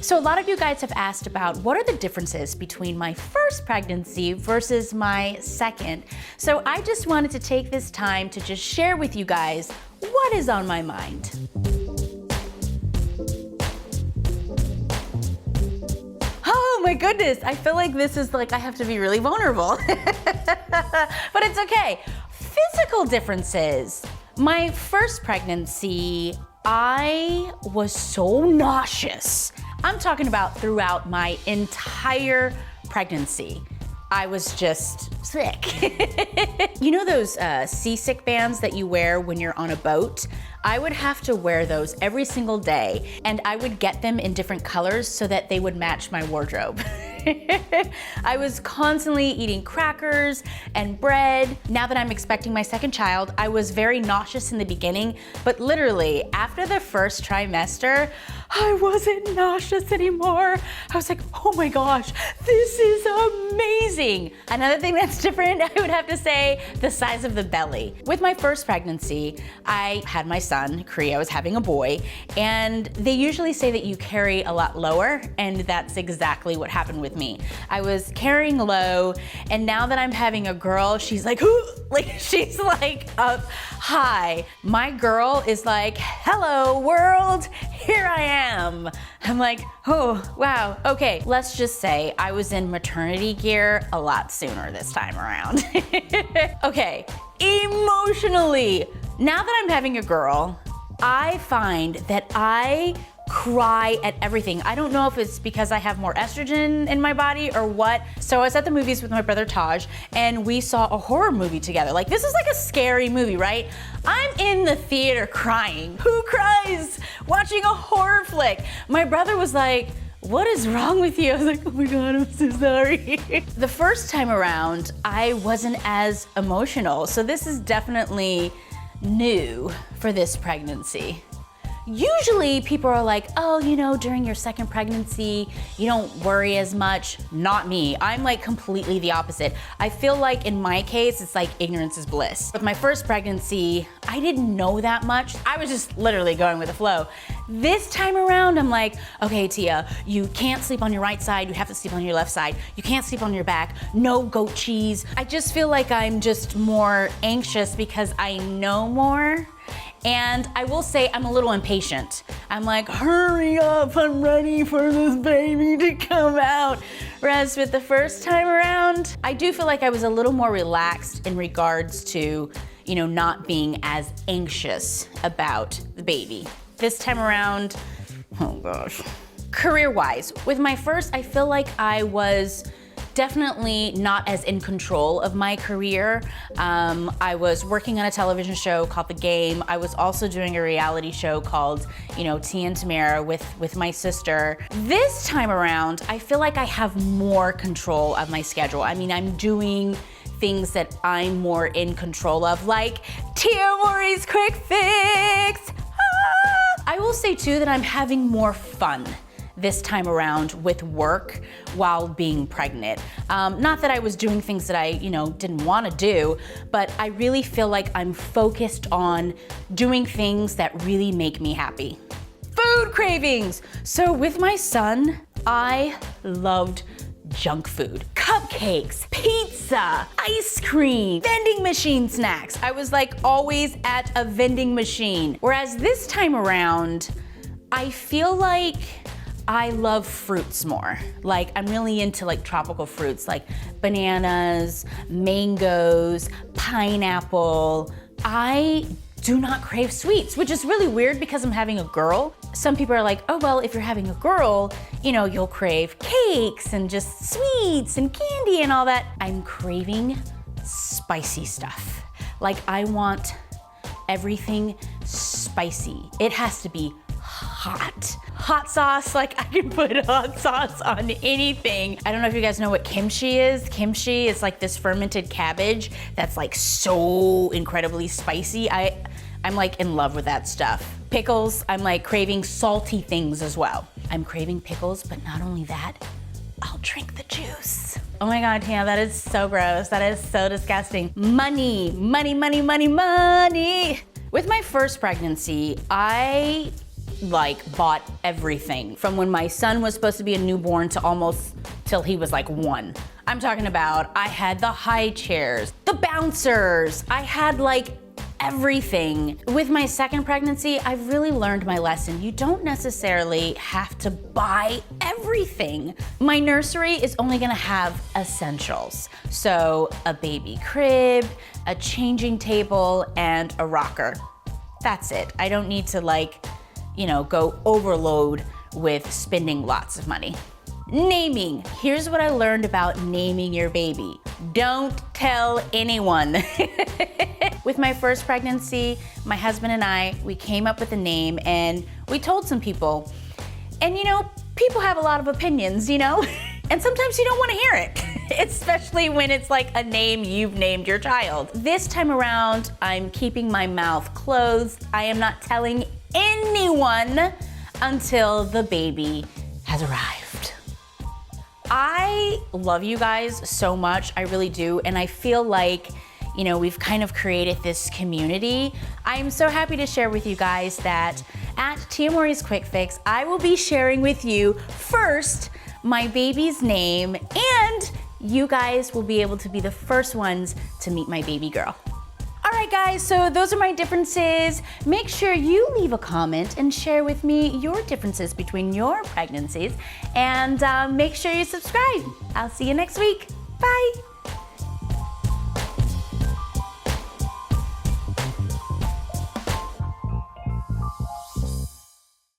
So a lot of you guys have asked about what are the differences between my first pregnancy versus my second. So I just wanted to take this time to just share with you guys what is on my mind. Oh my goodness, I feel like this is like I have to be really vulnerable. But it's okay. Physical differences. My first pregnancy, I was so nauseous. I'm talking about throughout my entire pregnancy. I was just sick. You know those seasick bands that you wear when you're on a boat? I would have to wear those every single day, and I would get them in different colors so that they would match my wardrobe. I was constantly eating crackers and bread. Now that I'm expecting my second child, I was very nauseous in the beginning, but literally after the first trimester, I wasn't nauseous anymore. I was like, oh my gosh, this is amazing. Another thing that's different, I would have to say, the size of the belly. With my first pregnancy, I had my son, Kree, I was having a boy, and they usually say that you carry a lot lower, and that's exactly what happened with me. I was carrying low, and now that I'm having a girl, she's like, she's like up high. My girl is like, hello world, here I am. I'm like, oh, wow, okay. Let's just say I was in maternity gear a lot sooner this time around. Okay, emotionally, now that I'm having a girl, I find that I cry at everything. I don't know if it's because I have more estrogen in my body or what. So I was at the movies with my brother Taj, and we saw a horror movie together. Like, this is like a scary movie, right? I'm in the theater crying. Who cries watching a horror flick? My brother was like, what is wrong with you? I was like, oh my God, I'm so sorry. The first time around, I wasn't as emotional. So this is definitely new for this pregnancy. Usually people are like, oh, you know, during your second pregnancy, you don't worry as much. Not me. I'm like completely the opposite. I feel like in my case, it's like ignorance is bliss. With my first pregnancy, I didn't know that much. I was just literally going with the flow. This time around, I'm like, okay, Tia, you can't sleep on your right side. You have to sleep on your left side. You can't sleep on your back. No goat cheese. I just feel like I'm just more anxious because I know more. And I will say I'm a little impatient. I'm like, hurry up, I'm ready for this baby to come out. Whereas with the first time around, I do feel like I was a little more relaxed in regards to, you know, not being as anxious about the baby. This time around, oh gosh. Career-wise, with my first, I feel like I was definitely not as in control of my career. I was working on a television show called The Game. I was also doing a reality show called, you know, Tia and Tamara with my sister. This time around, I feel like I have more control of my schedule. I mean, I'm doing things that I'm more in control of, like Tia Mowry's Quick Fix. I will say too that I'm having more fun this time around with work while being pregnant. Not that I was doing things that I, you know, didn't want to do, but I really feel like I'm focused on doing things that really make me happy. Food cravings. So with my son, I loved junk food. Cupcakes, pizza, ice cream, vending machine snacks. I was like always at a vending machine. Whereas this time around, I feel like I love fruits more. Like, I'm really into like tropical fruits like bananas, mangoes, pineapple. I do not crave sweets, which is really weird because I'm having a girl. Some people are like, oh, well, if you're having a girl, you know, you'll crave cakes and just sweets and candy and all that. I'm craving spicy stuff. Like, I want everything spicy. It has to be hot. Hot sauce, like I can put hot sauce on anything. I don't know if you guys know what kimchi is. Kimchi is like this fermented cabbage that's like so incredibly spicy. I'm like in love with that stuff. Pickles, I'm like craving salty things as well. I'm craving pickles, but not only that, I'll drink the juice. Oh my God, Tina, that is so gross. That is so disgusting. Money, money, money, money, money. With my first pregnancy, I like bought everything from when my son was supposed to be a newborn to almost till he was like 1. I'm talking about, I had the high chairs, the bouncers, I had like everything. With my second pregnancy, I've really learned my lesson. You don't necessarily have to buy everything. My nursery is only gonna have essentials. So a baby crib, a changing table, and a rocker. That's it. I don't need to like, go overload with spending lots of money. Naming. Here's what I learned about naming your baby. Don't tell anyone. With my first pregnancy, my husband and I, we came up with a name and we told some people. And people have a lot of opinions, and sometimes you don't want to hear it, especially when it's like a name you've named your child. This time around, I'm keeping my mouth closed. I am not telling anyone until the baby has arrived. I love you guys so much, I really do, and I feel like, we've kind of created this community. I'm so happy to share with you guys that at Tia Mori's Quick Fix, I will be sharing with you first my baby's name, and you guys will be able to be the first ones to meet my baby girl. All right, guys, so those are my differences. Make sure you leave a comment and share with me your differences between your pregnancies, and make sure you subscribe. I'll see you next week. Bye.